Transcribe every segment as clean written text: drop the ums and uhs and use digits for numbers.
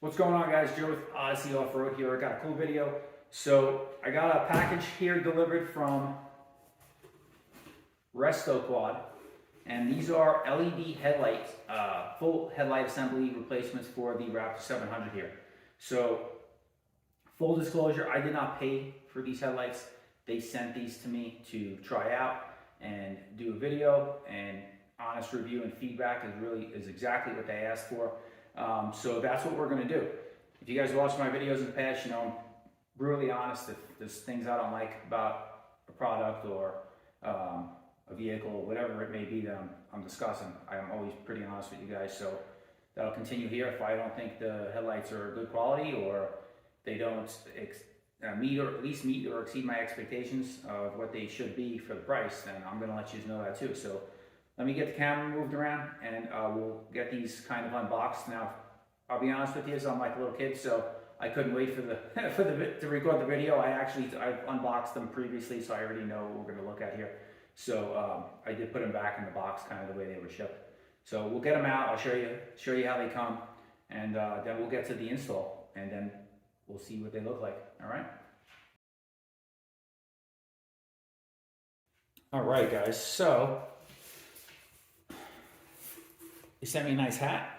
What's going on, guys? Joe with Odyssey Off-Road here. I got a cool video. So I got a package here delivered from Resto Quad, and these are LED headlights, full headlight assembly replacements for the Raptor 700 here. So full disclosure, I did not pay for these headlights. They sent these to me to try out and do a video, and honest review and feedback is exactly what they asked for. So that's what we're going to do. If you guys watched my videos in the past, you know I'm brutally honest. If there's things I don't like about a product or a vehicle, whatever it may be that I'm discussing, I'm always pretty honest with you guys. So that'll continue here. If I don't think the headlights are good quality or they don't meet or at least meet or exceed my expectations of what they should be for the price, then I'm going to let you know that too. So let me get the camera moved around and we'll get these kind of unboxed. Now, I'll be honest with you, so I'm like a little kid, so I couldn't wait for to record the video. I've unboxed them previously, so I already know what we're going to look at here. So I did put them back in the box, kind of the way they were shipped. So we'll get them out. I'll show you how they come, and then we'll get to the install, and then we'll see what they look like. All right. All right, guys. So they sent me a nice hat.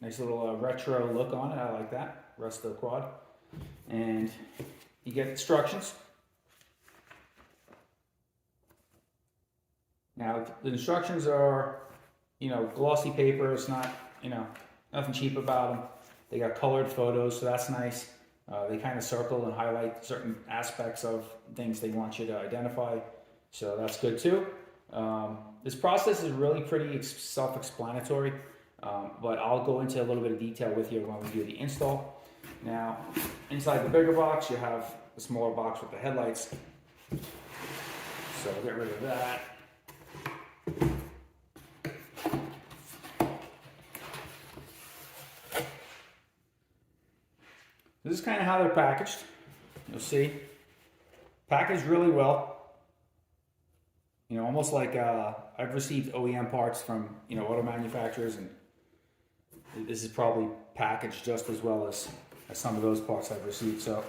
Nice little retro look on it. I like that. Resto Quad. And you get instructions. Now, the instructions are, glossy paper. It's not, nothing cheap about them. They got colored photos, so that's nice. They kind of circle and highlight certain aspects of things they want you to identify. So that's good too. This process is really pretty self-explanatory, but I'll go into a little bit of detail with you when we do the install. Now, inside the bigger box, you have the smaller box with the headlights. So we'll get rid of that. This is kind of how they're packaged. You'll see, packaged really well. Almost like I've received OEM parts from auto manufacturers, and this is probably packaged just as well as some of those parts I've received. So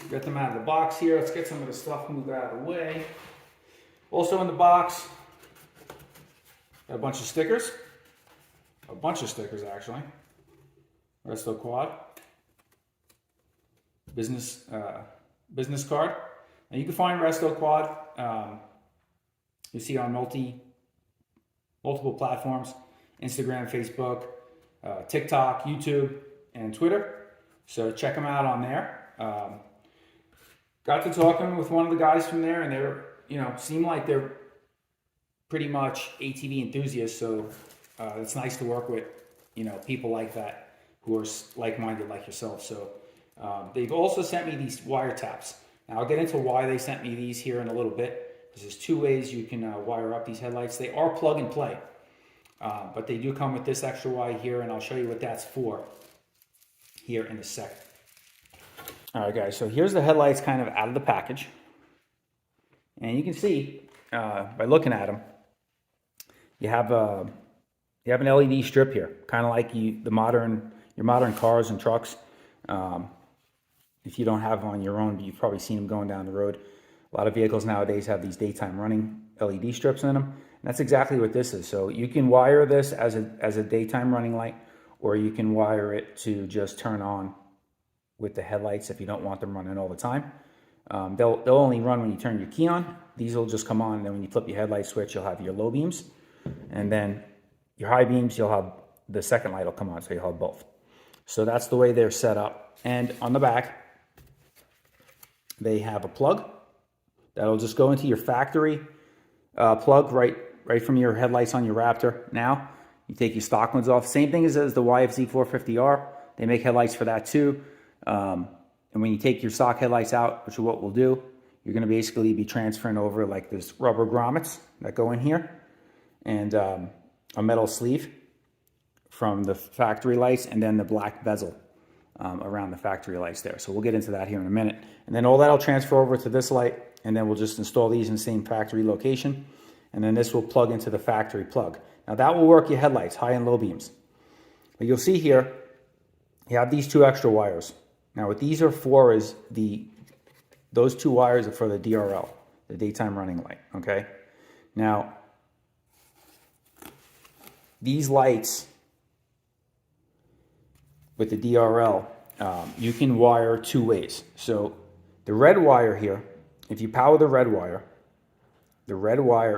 get them out of the box here. Let's get some of the stuff moved out of the way. Also in the box, got a bunch of stickers. Actually. Resto Quad business card. And you can find Resto Quad, you see on multiple platforms: Instagram, Facebook, TikTok, YouTube, and Twitter. So check them out on there. Got to talking with one of the guys from there, and they're, seem like they're pretty much ATV enthusiasts. So it's nice to work with, people like that who are like-minded like yourself. So they've also sent me these wire taps. Now, I'll get into why they sent me these here in a little bit, because there's two ways you can wire up these headlights. They are plug and play, but they do come with this extra wire here, and I'll show you what that's for here in a second. All right, guys, so here's the headlights kind of out of the package. And you can see, by looking at them, you have an LED strip here, kind of like your modern cars and trucks. If you don't have them on your own, but you've probably seen them going down the road. A lot of vehicles nowadays have these daytime running LED strips in them. And that's exactly what this is. So you can wire this as a daytime running light, or you can wire it to just turn on with the headlights if you don't want them running all the time. They'll only run when you turn your key on. These will just come on, and then when you flip your headlight switch, you'll have your low beams. And then your high beams, you'll have the second light will come on, so you'll have both. So that's the way they're set up. And on the back, they have a plug that'll just go into your factory plug right from your headlights on your Raptor. Now, you take your stock ones off. Same thing as the YFZ 450R. They make headlights for that too. And when you take your stock headlights out, which is what we'll do, you're going to basically be transferring over like this rubber grommets that go in here, and a metal sleeve from the factory lights, and then the black bezel around the factory lights there. So we'll get into that here in a minute. And then all that will transfer over to this light, and then we'll just install these in the same factory location. And then this will plug into the factory plug. Now that will work your headlights, high and low beams. Now you'll see here, you have these 2 extra wires. Now what these are for is those 2 wires are for the DRL, the daytime running light, okay? Now, these lights with the DRL, you can wire 2 ways. So the red wire here, if you power the red wire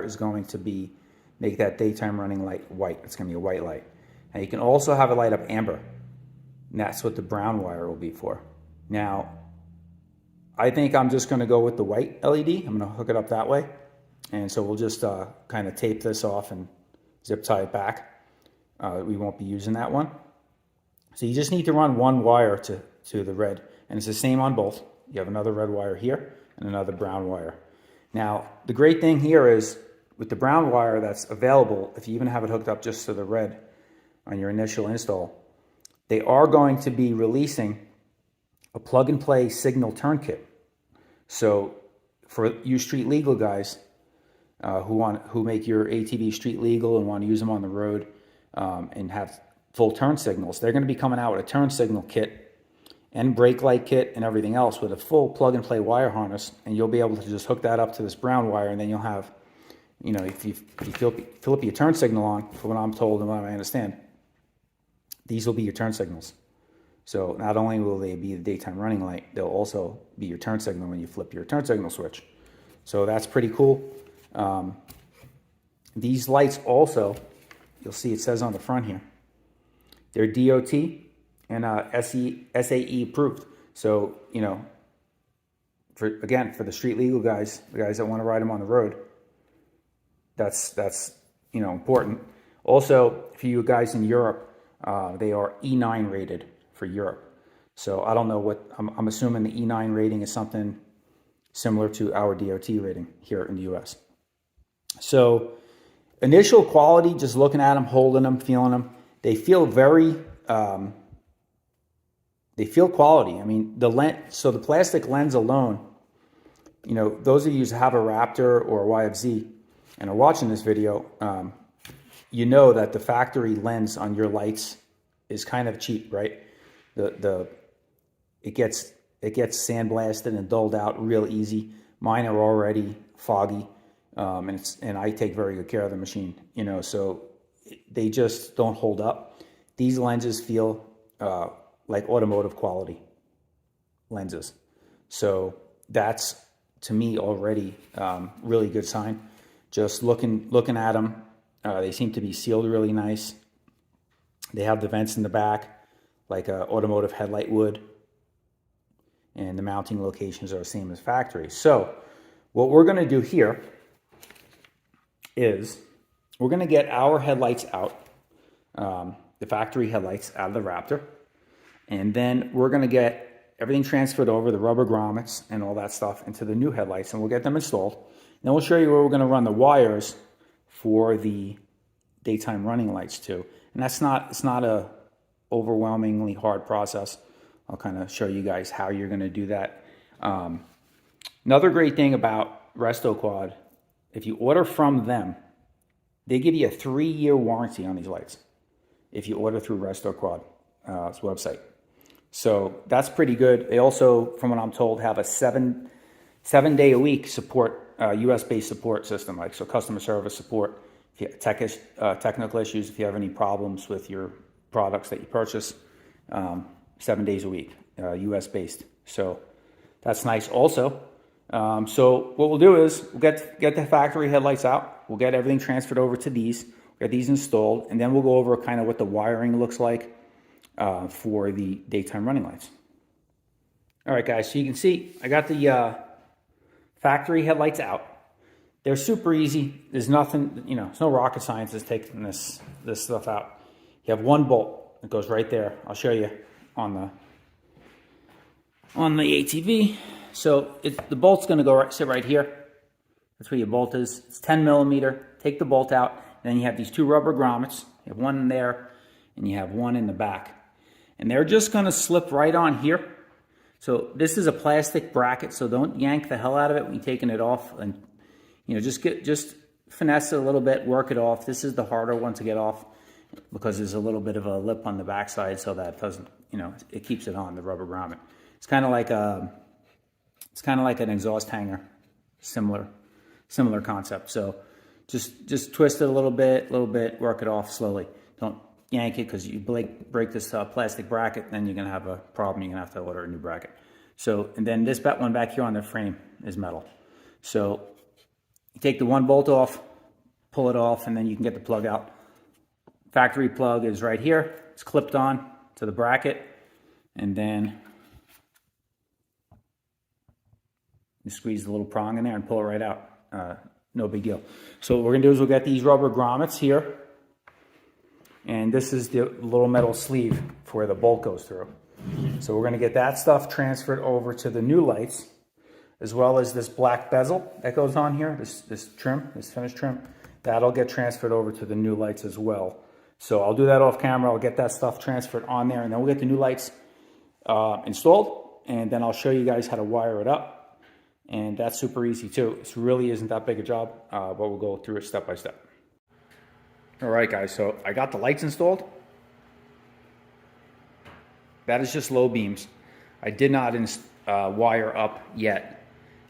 is going to make that daytime running light white. It's going to be a white light. Now you can also have it light up amber, and that's what the brown wire will be for. Now, I think I'm just going to go with the white LED. I'm going to hook it up that way. And so we'll just kind of tape this off and zip tie it back. We won't be using that one. So you just need to run 1 wire to the red. And it's the same on both. You have another red wire here and another brown wire. Now, the great thing here is with the brown wire that's available, if you even have it hooked up just to the red on your initial install, they are going to be releasing a plug-and-play signal turn kit. So for you street legal guys who make your ATV street legal and want to use them on the road and have full turn signals, they're going to be coming out with a turn signal kit and brake light kit and everything else with a full plug-and-play wire harness, and you'll be able to just hook that up to this brown wire, and then you'll have, you know, if you fill up your turn signal on, from what I'm told and what I understand, these will be your turn signals. So not only will they be the daytime running light, they'll also be your turn signal when you flip your turn signal switch. So that's pretty cool. These lights also, you'll see it says on the front here, they're DOT and SAE approved. So, you know, for the street legal guys, the guys that want to ride them on the road, that's you know, important. Also, for you guys in Europe, they are E9 rated for Europe. So I don't know what, I'm assuming the E9 rating is something similar to our DOT rating here in the US. So initial quality, just looking at them, holding them, feeling them, they feel very, they feel quality. I mean, so the plastic lens alone, you know, those of you who have a Raptor or a YFZ and are watching this video, you know that the factory lens on your lights is kind of cheap, right? It gets sandblasted and dulled out real easy. Mine are already foggy, and I take very good care of the machine, you know, so they just don't hold up. These lenses feel like automotive quality lenses. So that's, to me, already really good sign. Just looking at them, they seem to be sealed really nice. They have the vents in the back, like a automotive headlight would. And the mounting locations are the same as factory. So what we're going to do here is we're going to get our headlights out, the factory headlights out of the Raptor. And then we're going to get everything transferred over, the rubber grommets and all that stuff, into the new headlights, and we'll get them installed. Then we'll show you where we're going to run the wires for the daytime running lights too. And it's not a overwhelmingly hard process. I'll kind of show you guys how you're going to do that. Another great thing about Resto Quad, if you order from them, they give you a 3-year warranty on these lights if you order through Resto Quad's website. So that's pretty good. They also, from what I'm told, have a seven day a week support, US-based support system, like so customer service support. If you have technical issues, if you have any problems with your products that you purchase, 7 days a week, US-based. So that's nice also. So what we'll do is we'll get the factory headlights out. We'll get everything transferred over to these. We'll get these installed, and then we'll go over kind of what the wiring looks like for the daytime running lights. All right, guys, so you can see I got the factory headlights out. They're super easy. There's nothing, you know, it's no rocket science is taking this stuff out. You have one bolt that goes right there. I'll show you on the ATV. So the bolt's going to sit right here. That's where your bolt is. It's 10 millimeter. Take the bolt out. And then you have these 2 rubber grommets. You have one in there, and you have one in the back. And they're just going to slip right on here. So this is a plastic bracket, so don't yank the hell out of it when you're taking it off. And you know, just finesse it a little bit, work it off. This is the harder one to get off. because there's a little bit of a lip on the backside, so that doesn't, you know, it keeps it on the rubber grommet. It's kind of like an exhaust hanger, similar concept. So just twist it a little bit, work it off slowly. Don't yank it, because you break this plastic bracket, then you're gonna have a problem. You're gonna have to order a new bracket. So, and then this one back here on the frame is metal. So you take the one bolt off, pull it off, and then you can get the plug out. Factory plug is right here. It's clipped on to the bracket, and then you squeeze the little prong in there and pull it right out. No big deal. So what we're gonna do is we'll get these rubber grommets here, and this is the little metal sleeve for where the bolt goes through. So we're gonna get that stuff transferred over to the new lights, as well as this black bezel that goes on here, this trim, this finished trim. That'll get transferred over to the new lights as well. So I'll do that off camera. I'll get that stuff transferred on there, and then we'll get the new lights installed, and then I'll show you guys how to wire it up. And that's super easy too. It really isn't that big a job, but we'll go through it step by step. All right, guys, so I got the lights installed. That is just low beams. I did not wire up yet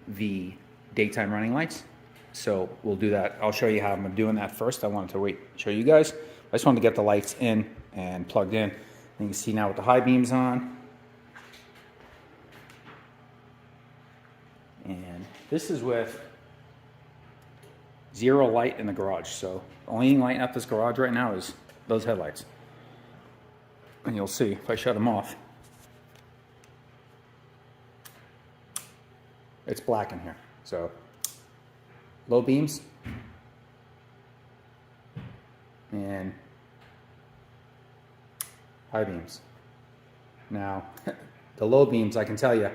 the daytime running lights. So we'll do that. I'll show you how I'm doing that first. I wanted to show you guys. I just wanted to get the lights in and plugged in. And you can see now with the high beams on. And this is with zero light in the garage. So the only thing lighting up this garage right now is those headlights. And you'll see if I shut them off, it's black in here. So low beams and high beams. Now, the low beams, I can tell you,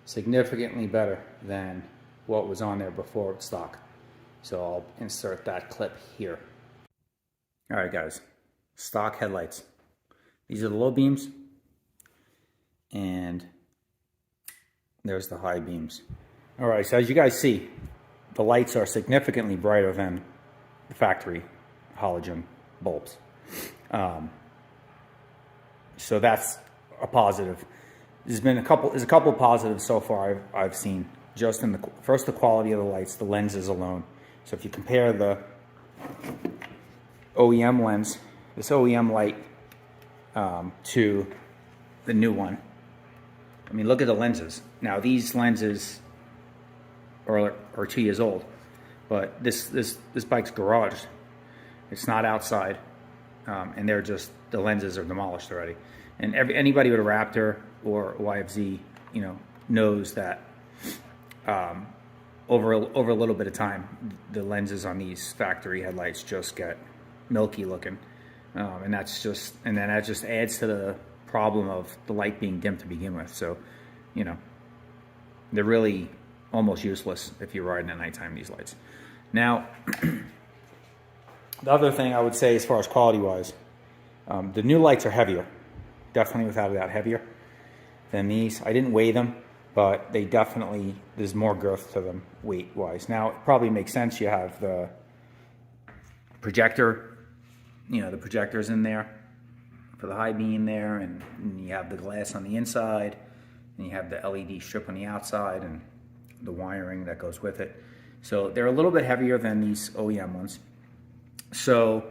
significantly better than what was on there before with stock. So I'll insert that clip here. All right, guys, stock headlights. These are the low beams, and there's the high beams. All right, so as you guys see, the lights are significantly brighter than the factory halogen bulbs. So that's a positive. There's a couple positives so far I've seen, just in the quality of the lights, the lenses alone. So if you compare the OEM lens, this OEM light, to the new one, I mean, look at the lenses. Now these lenses are 2 years old, but this bike's garaged. It's not outside, and the lenses are demolished already. And anybody with a Raptor or a YFZ, you know, knows that over a little bit of time, the lenses on these factory headlights just get milky looking, and that just adds to the problem of the light being dim to begin with. So, you know, they're really almost useless if you're riding at nighttime, these lights. Now, the other thing I would say as far as quality-wise, the new lights are heavier. Definitely, without a doubt, heavier than these. I didn't weigh them, but they definitely, there's more girth to them weight-wise. Now, it probably makes sense. You have the projector, you know, the projector's in there for the high beam there, and you have the glass on the inside, and you have the LED strip on the outside, and the wiring that goes with it. So they're a little bit heavier than these OEM ones. So,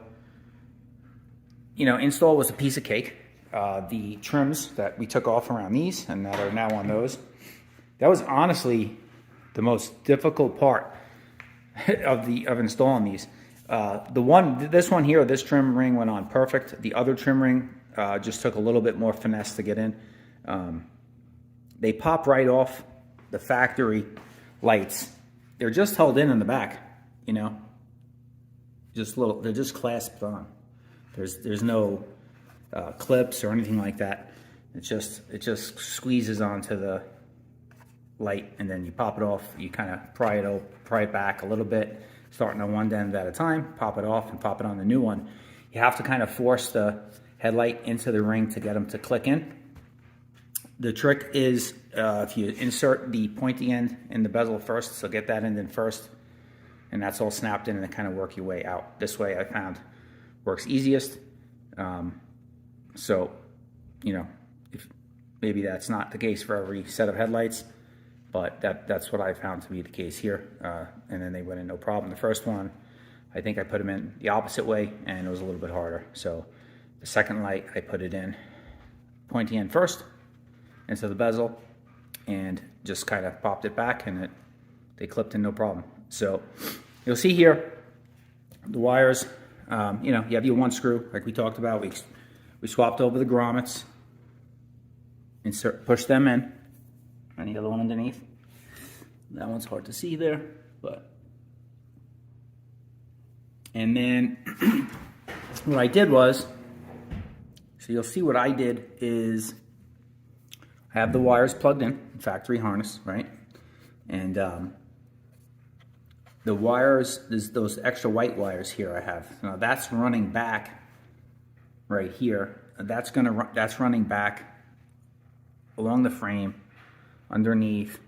you know, install was a piece of cake. The trims that we took off around these and that are now on those, that was honestly the most difficult part of installing these. This one here, this trim ring went on perfect. The other trim ring just took a little bit more finesse to get in. They pop right off the factory lights. They're just held in the back, you know, they're just clasped on. There's no clips or anything like that. It just squeezes onto the light, and then you pop it off. You kind of pry it back a little bit, starting on one end at a time, pop it off and pop it on the new one. You have to kind of force the headlight into the ring to get them to click in. The trick is if you insert the pointy end in the bezel first, so get that end in first, and that's all snapped in, and then kind of work your way out. This way I found works easiest. So, you know, if maybe that's not the case for every set of headlights, but that's what I found to be the case here. And then they went in no problem. The first one, I think I put them in the opposite way, and it was a little bit harder. So the second light, I put it in pointing in first into the bezel, and just kind of popped it back, and they clipped in no problem. So you'll see here the wires. You know, you have your one screw like we talked about. We swapped over the grommets, push them in, and the other one underneath. That one's hard to see there, but. And then what I did was, so you'll see what I did is I have the wires plugged in, factory harness, right? And the wires, there's those extra white wires here I have. Now that's running back right here. That's running back along the frame, underneath.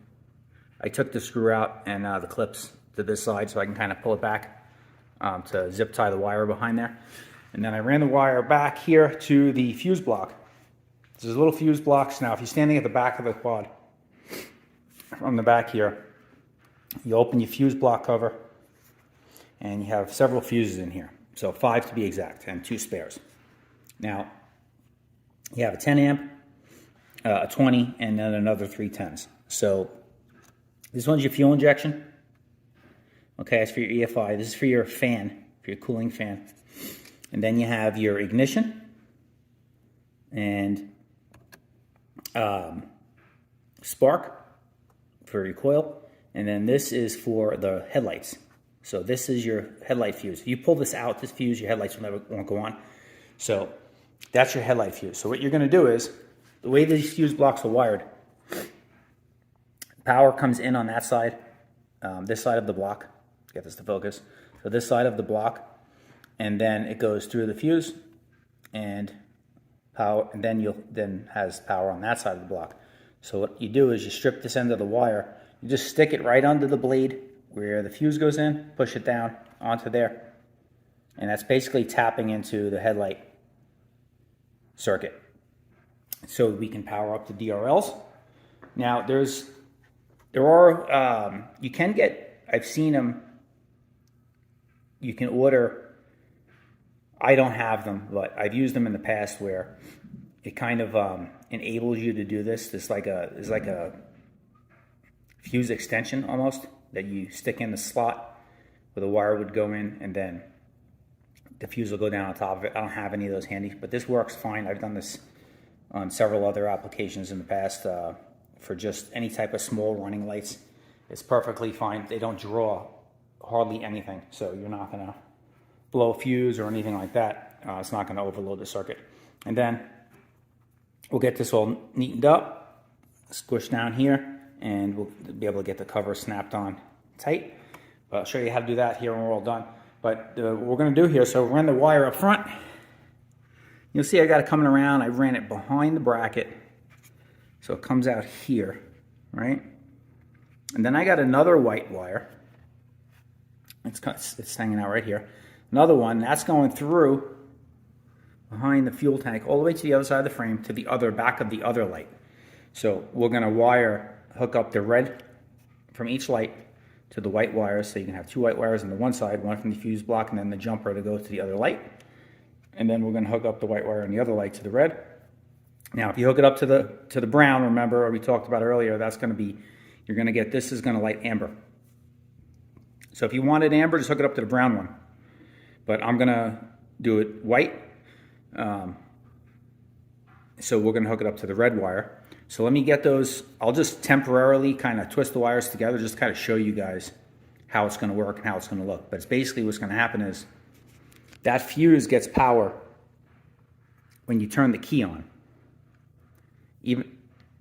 I took the screw out and the clips to this side so I can kind of pull it back to zip tie the wire behind there. And then I ran the wire back here to the fuse block. There's little fuse blocks. Now if you're standing at the back of the quad, from the back here, you open your fuse block cover and you have several fuses in here. So 5 to be exact, and 2 spares. Now you have a 10 amp, a 20, and then another 3 10s. So this one's your fuel injection. Okay, that's for your EFI. This is for your fan, for your cooling fan. And then you have your ignition and spark for your coil. And then this is for the headlights. So this is your headlight fuse. If you pull this out, this fuse, your headlights won't go on. So that's your headlight fuse. So what you're going to do is, the way these fuse blocks are wired, power comes in on that side, this side of the block. Get this to focus. So this side of the block, and then it goes through the fuse, and power, and then has power on that side of the block. So what you do is you strip this end of the wire, you just stick it right under the blade where the fuse goes in, push it down onto there, and that's basically tapping into the headlight circuit. So we can power up the DRLs. Now you can get, I've seen them, you can order, I don't have them, but I've used them in the past where it kind of enables you to do this. It's like a fuse extension almost that you stick in the slot where the wire would go in, and then the fuse will go down on top of it. I don't have any of those handy, but this works fine. I've done this on several other applications in the past for just any type of small running lights. It's perfectly fine. They don't draw hardly anything, so you're not going to blow a fuse or anything like that. It's not going to overload the circuit. And then we'll get this all neatened up, squished down here, and we'll be able to get the cover snapped on tight. But I'll show you how to do that here when we're all done. But what we're going to do here, so run the wire up front. You'll see I got it coming around. I ran it behind the bracket, so it comes out here, right? And then I got another white wire. It's hanging out right here. Another one, that's going through behind the fuel tank all the way to the other side of the frame, to the other back of the other light. So we're going to hook up the red from each light to the white wires, so you can have 2 white wires on the one side, one from the fuse block, and then the jumper to go to the other light. And then we're going to hook up the white wire on the other light to the red. Now, if you hook it up to the brown, remember, or we talked about earlier, that's going to be, you're going to get, this is going to light amber. So if you wanted amber, just hook it up to the brown one. But I'm going to do it white. So we're going to hook it up to the red wire. So let me get those. I'll just temporarily kind of twist the wires together, just to kind of show you guys how it's going to work and how it's going to look. But it's basically what's going to happen is that fuse gets power when you turn the key on.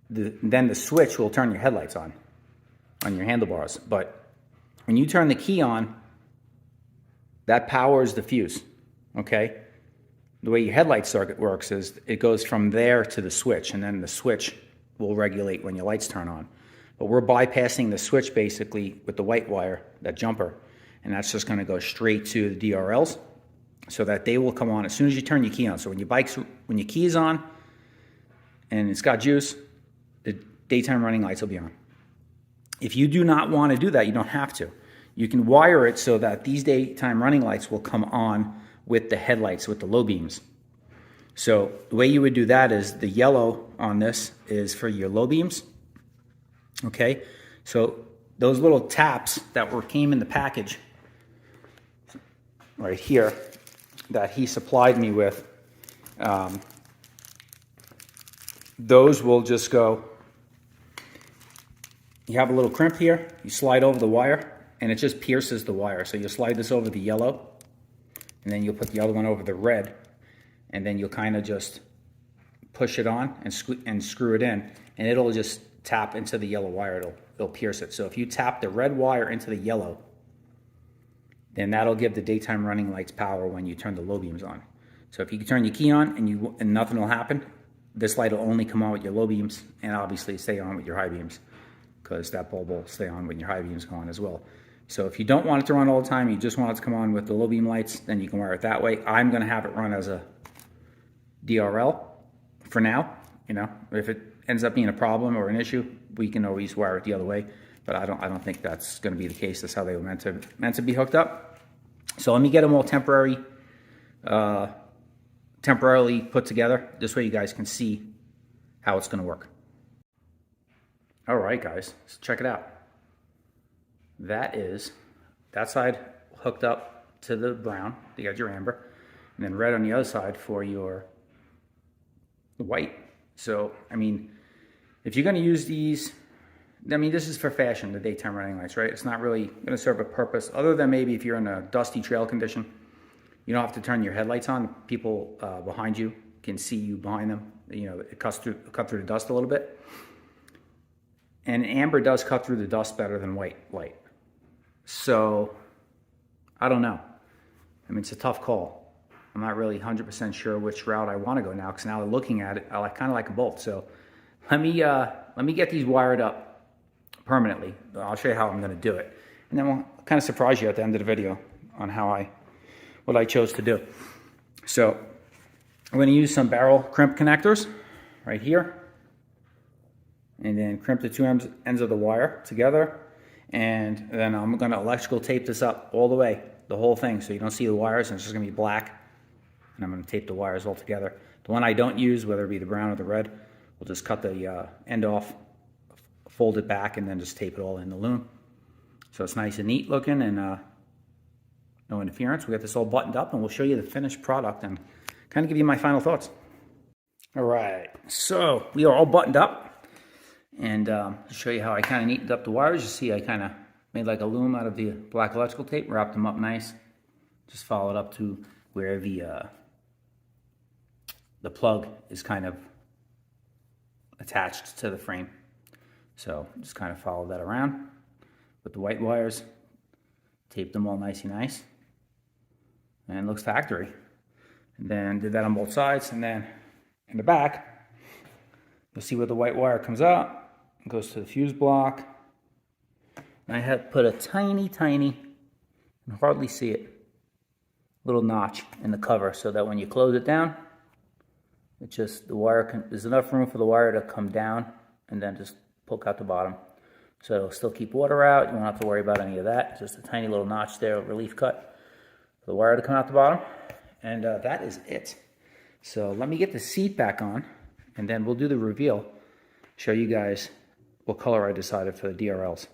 Then the switch will turn your headlights on your handlebars. But when you turn the key on, that powers the fuse, okay? The way your headlight circuit works is it goes from there to the switch, and then the switch will regulate when your lights turn on. But we're bypassing the switch basically with the white wire, that jumper, and that's just going to go straight to the DRLs. so that they will come on as soon as you turn your key on. So when your key is on and it's got juice, the daytime running lights will be on. If you do not want to do that, you don't have to. You can wire it so that these daytime running lights will come on with the headlights, with the low beams. So the way you would do that is the yellow on this is for your low beams. Okay, so those little taps that came in the package right here that he supplied me with, those will just go. You have a little crimp here, you slide over the wire, and it just pierces the wire. So you'll slide this over the yellow, and then you'll put the other one over the red, and then you'll kind of just push it on and screw it in, and it'll just tap into the yellow wire. It'll pierce it. So if you tap the red wire into the yellow, then that'll give the daytime running lights power when you turn the low beams on. So if you turn your key on and nothing will happen, this light will only come on with your low beams, and obviously stay on with your high beams, because that bulb will stay on when your high beams go on as well. So if you don't want it to run all the time, you just want it to come on with the low beam lights, then you can wire it that way. I'm going to have it run as a DRL for now. You know, if it ends up being a problem or an issue, we can always wire it the other way. But I don't think that's going to be the case. That's how they were meant to be hooked up. So let me get them all temporarily put together. This way you guys can see how it's going to work. All right, guys, so check it out. That side hooked up to the brown. You got your amber, and then red on the other side for your white. So, I mean, if you're going to use these, I mean, this is for fashion, the daytime running lights, right? It's not really going to serve a purpose other than maybe if you're in a dusty trail condition. You don't have to turn your headlights on. People behind you can see you behind them. You know, it cut through the dust a little bit. And amber does cut through the dust better than white light. So, I don't know. I mean, it's a tough call. I'm not really 100% sure which route I want to go now, because now looking at it, I kind of like them both. So, let me get these wired up permanently. I'll show you how I'm going to do it. And then we'll kind of surprise you at the end of the video on what I chose to do. So, I'm going to use some barrel crimp connectors right here. And then crimp the two ends of the wire together, and then I'm going to electrical tape this up all the way, the whole thing, so you don't see the wires, and it's just going to be black. And I'm going to tape the wires all together. The one I don't use, whether it be the brown or the red, we'll just cut the end off, fold it back, and then just tape it all in the loom. So it's nice and neat looking, and no interference. We got this all buttoned up, and we'll show you the finished product and kind of give you my final thoughts. All right, so we are all buttoned up. And to show you how I kind of neatened up the wires, you see I kind of made like a loom out of the black electrical tape, wrapped them up nice, just followed up to where the plug is kind of attached to the frame. So just kind of follow that around with the white wires, taped them all nicey nice, and it looks factory. And then did that on both sides, and then in the back, you'll see where the white wire comes out. It goes to the fuse block. And I have put a tiny, you can hardly see it, little notch in the cover, so that when you close it down, it just, there's enough room for the wire to come down and then just poke out the bottom. So it'll still keep water out. You won't have to worry about any of that. Just a tiny little notch there, a relief cut for the wire to come out the bottom. And that is it. So let me get the seat back on, and then we'll do the reveal. Show you guys what color I decided for the DRLs.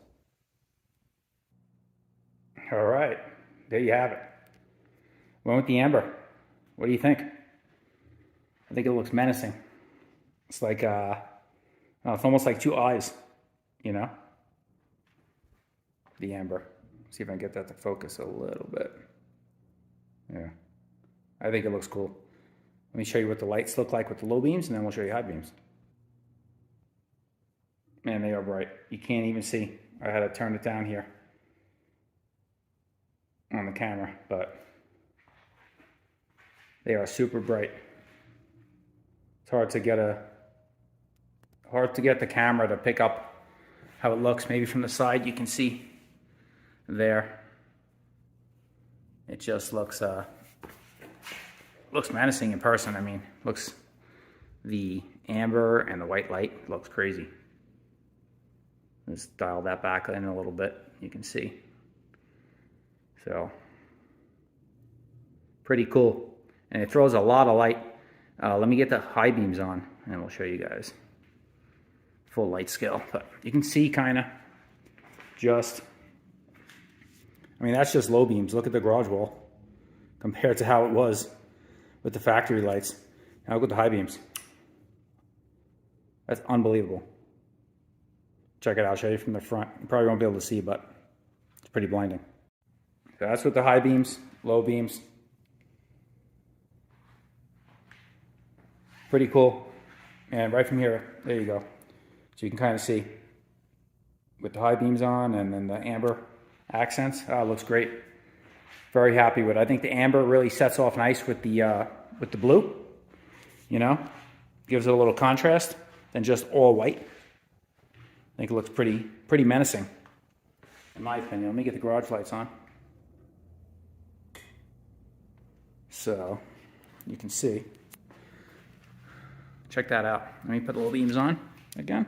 All right, there you have it. Went with the amber. What do you think? I think it looks menacing. It's like, it's almost like two eyes, you know? The amber. See if I can get that to focus a little bit. Yeah, I think it looks cool. Let me show you what the lights look like with the low beams, and then we'll show you high beams. Man, they are bright. You can't even see. I had to turn it down here on the camera, but they are super bright. It's hard to get the camera to pick up how it looks. Maybe from the side you can see there. It just looks looks menacing in person. I mean, looks, the amber and the white light looks crazy. Let's dial that back in a little bit. You can see. So, pretty cool. And it throws a lot of light. Let me get the high beams on and we'll show you guys full light scale. But you can see kind of just, I mean, that's just low beams. Look at the garage wall compared to how it was with the factory lights. Now look at the high beams. That's unbelievable. Check it out, I'll show you from the front. You probably won't be able to see, but it's pretty blinding. So that's with the high beams, low beams. Pretty cool. And right from here, there you go. So you can kind of see with the high beams on and then the amber accents. Looks great. Very happy with it. I think the amber really sets off nice with the blue. You know, gives it a little contrast than just all white. I think it looks pretty menacing, in my opinion. Let me get the garage lights on. So you can see. Check that out. Let me put the low beams on again.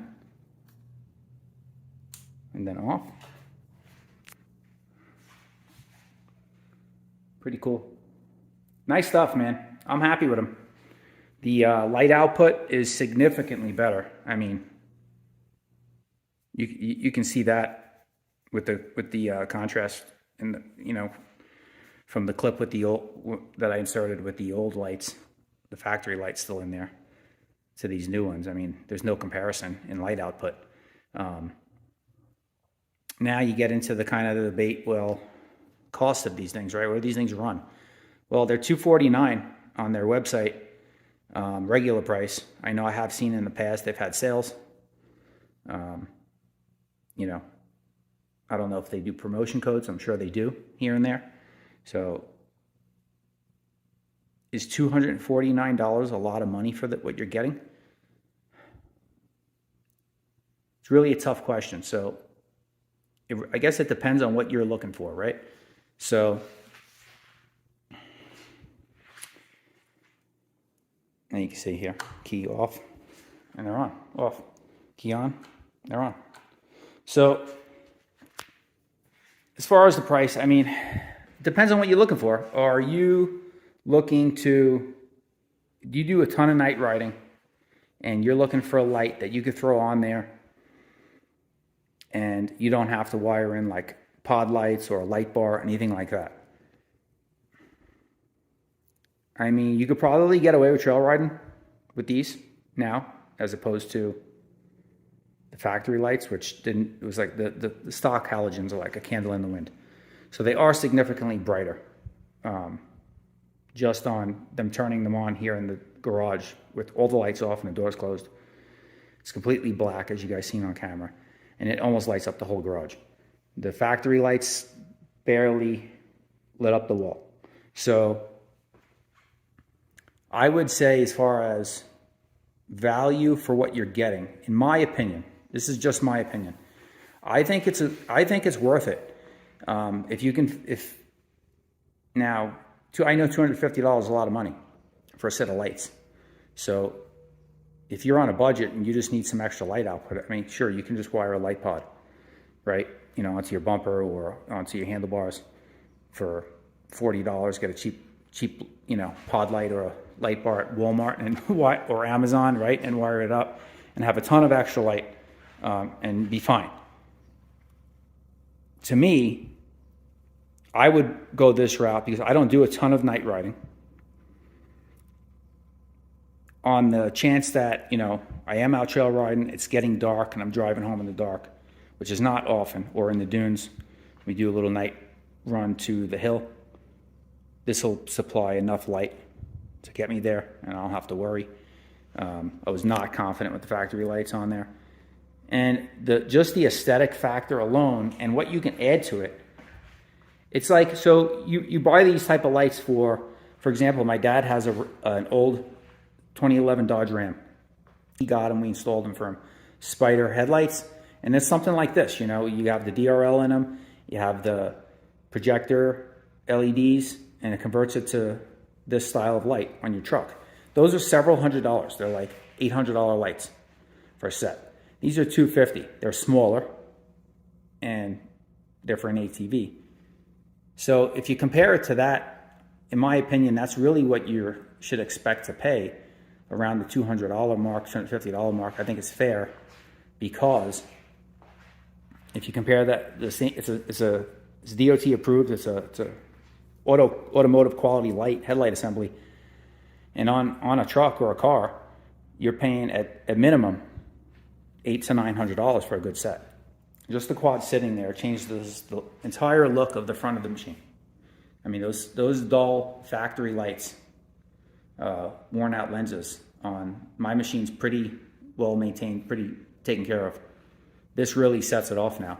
And then off. Pretty cool. Nice stuff, man. I'm happy with them. The light output is significantly better. I mean, you can see that with the contrast and the, you know, from the clip with the old that I inserted with the old lights, the factory lights still in there, to these new ones. I mean, there's no comparison in light output. Now you get into the kind of the debate, well, cost of these things, right? Where do these things run? Well, they're $249 on their website, regular price. I know I have seen in the past they've had sales. You know, I don't know if they do promotion codes. I'm sure they do here and there. So is $249 a lot of money for what you're getting? It's really a tough question. So I guess it depends on what you're looking for, right? So and you can see here, key off, and they're on, off. Key on, they're on. So as far as the price, I mean, it depends on what you're looking for. Are you looking to, do you do a ton of night riding and you're looking for a light that you could throw on there and you don't have to wire in like pod lights or a light bar, anything like that? I mean, you could probably get away with trail riding with these now, as opposed to the factory lights, which didn't, it was like the stock halogens are like a candle in the wind. So they are significantly brighter, just on them turning them on here in the garage with all the lights off and the doors closed. It's completely black, as you guys seen on camera, and it almost lights up the whole garage. The factory lights barely lit up the wall. So I would say, as far as value for what you're getting, in my opinion, this is just my opinion, I think it's worth it. If you can, now, I know $250 is a lot of money for a set of lights. So if you're on a budget and you just need some extra light output, I mean, sure, you can just wire a light pod, right? You know, onto your bumper or onto your handlebars for $40. Get a cheap, you know, pod light or a light bar at Walmart and or Amazon, right? And wire it up and have a ton of extra light and be fine. To me, I would go this route because I don't do a ton of night riding. On the chance that, you know, I am out trail riding, it's getting dark and I'm driving home in the dark, which is not often, or in the dunes, we do a little night run to the hill. This will supply enough light to get me there and I don't have to worry. I was not confident with the factory lights on there. And just the aesthetic factor alone and what you can add to it, it's like, so you buy these type of lights for example, my dad has an old 2011 Dodge Ram. He got them, we installed them for him. Spider headlights, and it's something like this, you know, you have the DRL in them, you have the projector LEDs, and it converts it to this style of light on your truck. Those are several $100s. They're like $800 lights for a set. These are $250. They're smaller and they're for an ATV. So if you compare it to that, in my opinion, that's really what you should expect to pay, around the $200 mark, $250 mark. I think it's fair, because if you compare that, it's DOT approved. It's a automotive quality light, headlight assembly, and on a truck or a car, you're paying at minimum $800 to $900 for a good set. Just the quad sitting there changes the entire look of the front of the machine. I mean, those dull factory lights, worn out lenses on my machine's pretty well maintained, pretty taken care of. This really sets it off now.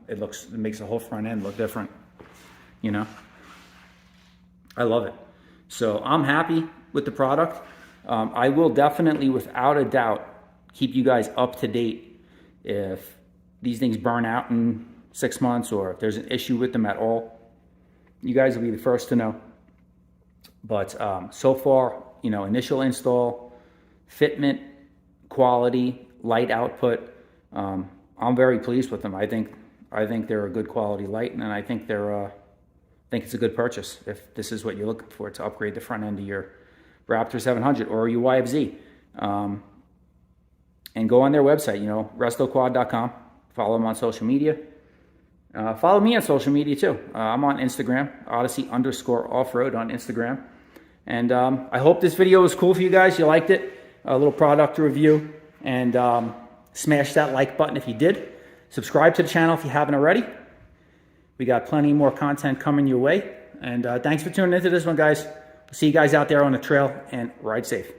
It makes the whole front end look different, you know? I love it. So I'm happy with the product. I will definitely, without a doubt, keep you guys up to date if these things burn out in 6 months, or if there's an issue with them at all. You guys will be the first to know. But so far, you know, initial install, fitment, quality, light output, I'm very pleased with them. I think they're a good quality light, and I think it's a good purchase if this is what you're looking for, to upgrade the front end of your Raptor 700 or your YFZ. And go on their website, you know, restoquad.com. Follow them on social media. Follow me on social media too. I'm on Instagram, Odyssey_offroad on Instagram. And I hope this video was cool for you guys. You liked it. A little product review. And smash that like button if you did. Subscribe to the channel if you haven't already. We got plenty more content coming your way. And thanks for tuning into this one, guys. See you guys out there on the trail, and ride safe.